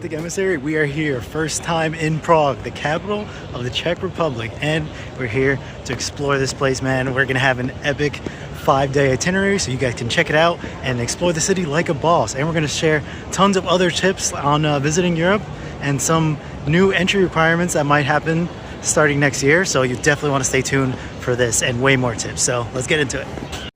Touristic Emissary. We are here, first time in Prague, the capital of the Czech Republic, and we're here to explore this place, man. We're gonna have an epic 5-day itinerary so you guys can check it out and explore the city like a boss. And we're gonna share tons of other tips on visiting Europe and some new entry requirements that might happen starting next year. So you definitely want to stay tuned for this and way more tips. So let's get into it.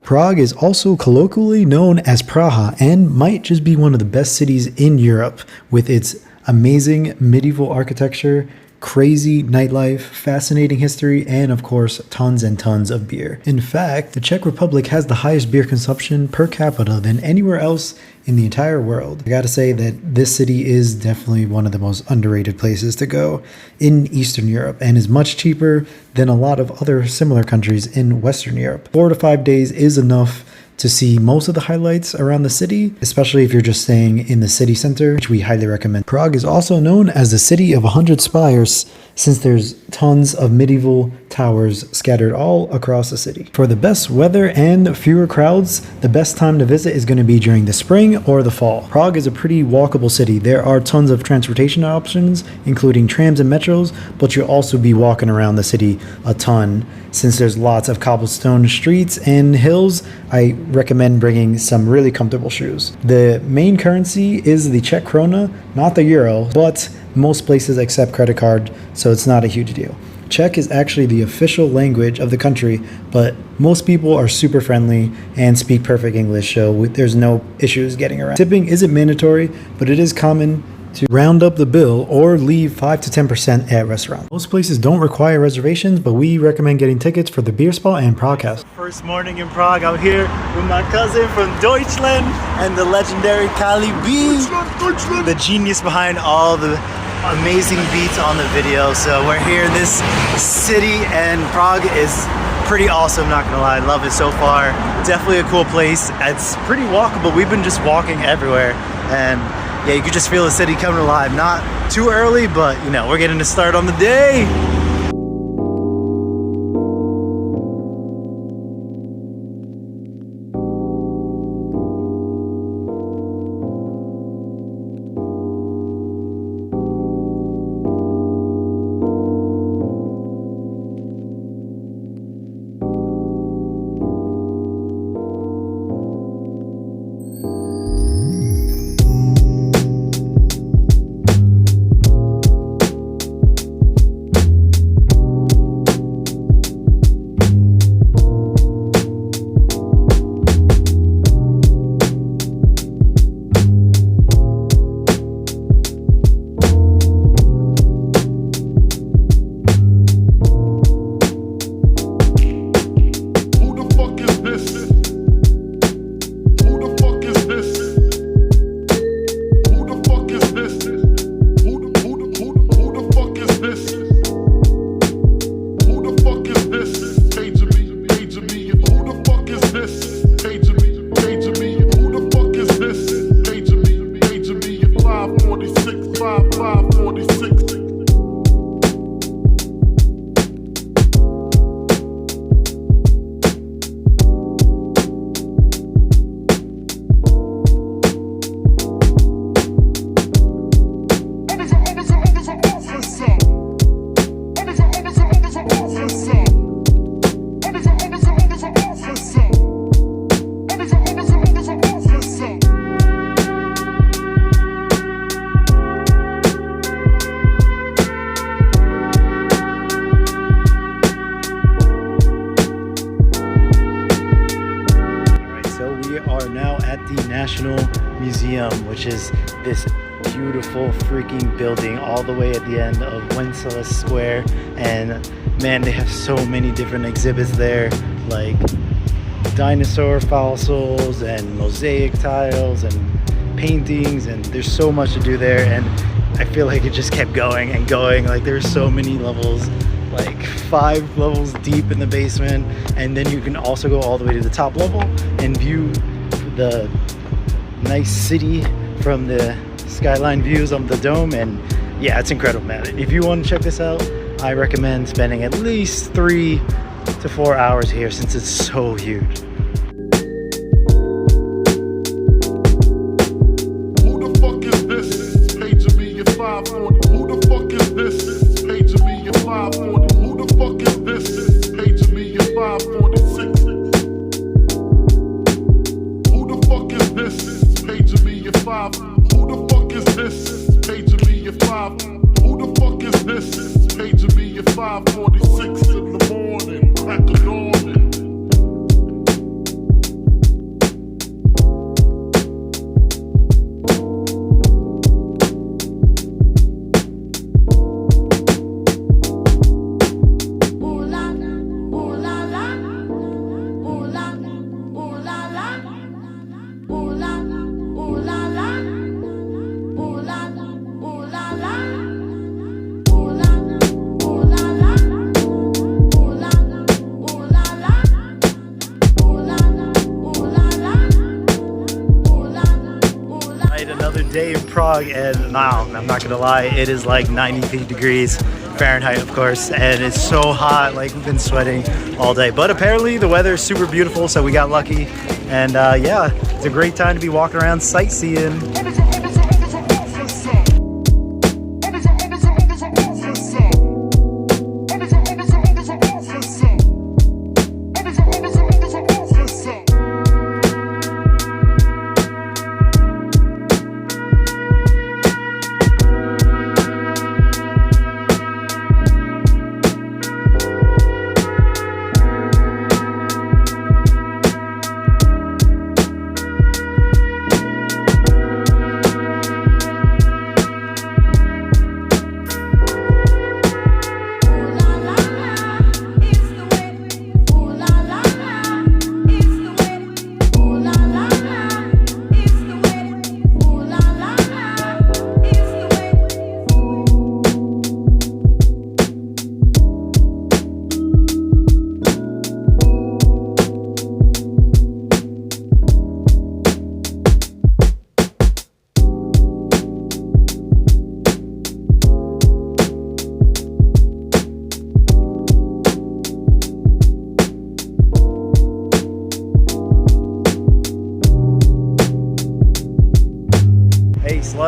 Prague is also colloquially known as Praha and might just be one of the best cities in Europe with its amazing medieval architecture, crazy nightlife, fascinating history, and of course, tons and tons of beer. In fact, the Czech Republic has the highest beer consumption per capita than anywhere else in the entire world. I gotta say that this city is definitely one of the most underrated places to go in Eastern Europe and is much cheaper than a lot of other similar countries in Western Europe. 4 to 5 days is enough to see most of the highlights around the city, especially if you're just staying in the city center, which we highly recommend. Prague is also known as the city of 100 spires since there's tons of medieval towers scattered all across the city. For the best weather and fewer crowds, the best time to visit is going to be during the spring or the fall. Prague is a pretty walkable city. There are tons of transportation options, including trams and metros, but you'll also be walking around the city a ton since there's lots of cobblestone streets and hills. I recommend bringing some really comfortable shoes. The main currency is the Czech krona, not the euro, but most places accept credit card, so it's not a huge deal. Czech is actually the official language of the country, but most people are super friendly and speak perfect English, so there's no issues getting around. Tipping isn't mandatory, but it is common to round up the bill or leave 5 to 10% at restaurants. Most places don't require reservations, but we recommend getting tickets for the beer spa and Prague Castle. First morning in Prague, out here with my cousin from Deutschland and the legendary Kali B, the genius behind all the amazing beats on the video. So we're here in this city and Prague is pretty awesome, not gonna lie. I love it so far. Definitely a cool place. It's pretty walkable. We've been just walking everywhere and yeah, you could just feel the city coming alive. Not too early, but you know, we're getting to start on the day. Museum, which is this beautiful freaking building all the way at the end of Wenceslas Square, and man, they have so many different exhibits there, like dinosaur fossils and mosaic tiles and paintings, and there's so much to do there, and I feel like it just kept going and going. Like there's so many levels, like 5 levels deep in the basement, and then you can also go all the way to the top level and view the nice city from the skyline views of the dome. And yeah, it's incredible, man. If you want to check this out, I recommend spending at least 3 to 4 hours here since it's so huge. Who the fuck is this? Page me if day in Prague, and now I'm not gonna lie, it is like 90 degrees Fahrenheit, of course, and it's so hot. Like, we've been sweating all day, but apparently the weather is super beautiful, so we got lucky. And yeah, it's a great time to be walking around sightseeing.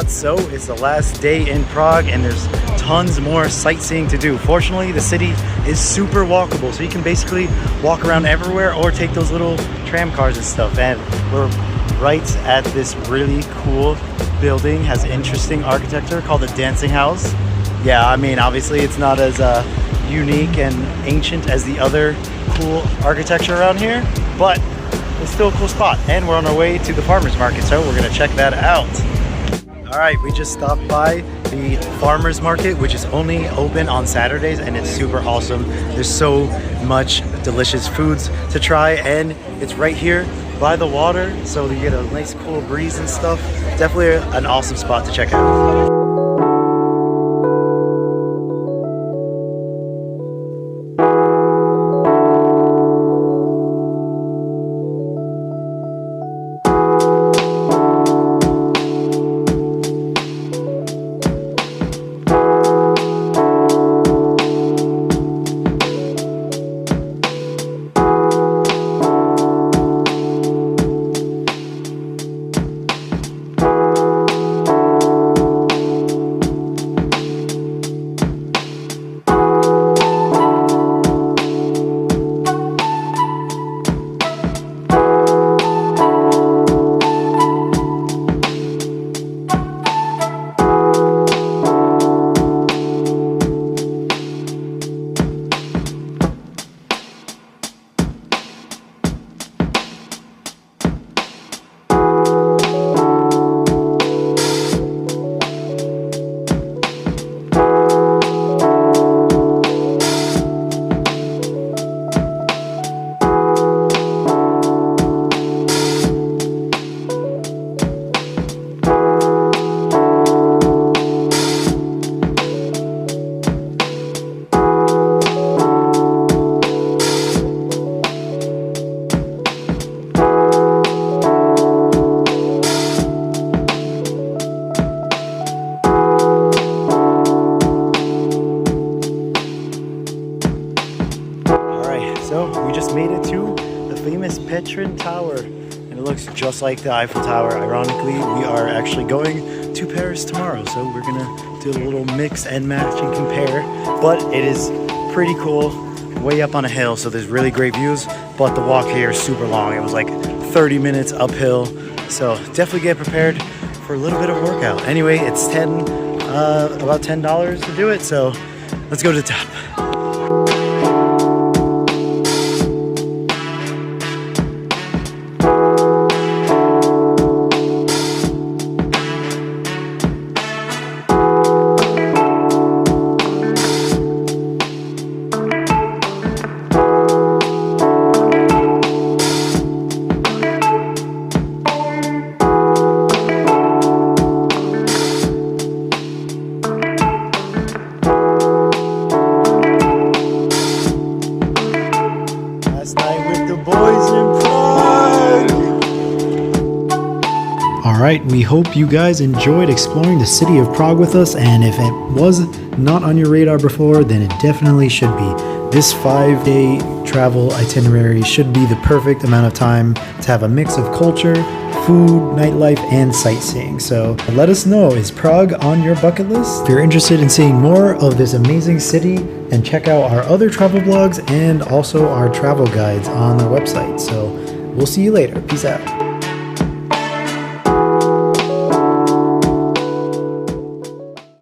So it's the last day in Prague and there's tons more sightseeing to do. Fortunately, the city is super walkable, so you can basically walk around everywhere or take those little tram cars and stuff. And we're right at this really cool building, has interesting architecture called the Dancing House. Yeah, I mean, obviously it's not as unique and ancient as the other cool architecture around here, but it's still a cool spot. And we're on our way to the farmers market, so we're gonna check that out. All right, we just stopped by the farmers market, which is only open on Saturdays, and it's super awesome. There's so much delicious foods to try, and it's right here by the water, so you get a nice cool breeze and stuff. Definitely an awesome spot to check out. Tower, and it looks just like the Eiffel Tower. Ironically, we are actually going to Paris tomorrow, so we're gonna do a little mix and match and compare. But it is pretty cool, way up on a hill, so there's really great views, but the walk here is super long. It was like 30 minutes uphill, so definitely get prepared for a little bit of workout. Anyway, it's about $10 to do it, so let's go to the top. All right, we hope you guys enjoyed exploring the city of Prague with us, and if it was not on your radar before, then it definitely should be. This 5-day travel itinerary should be the perfect amount of time to have a mix of culture, food, nightlife, and sightseeing. So let us know, is Prague on your bucket list? If you're interested in seeing more of this amazing city, then check out our other travel blogs and also our travel guides on our website. So we'll see you later. Peace out.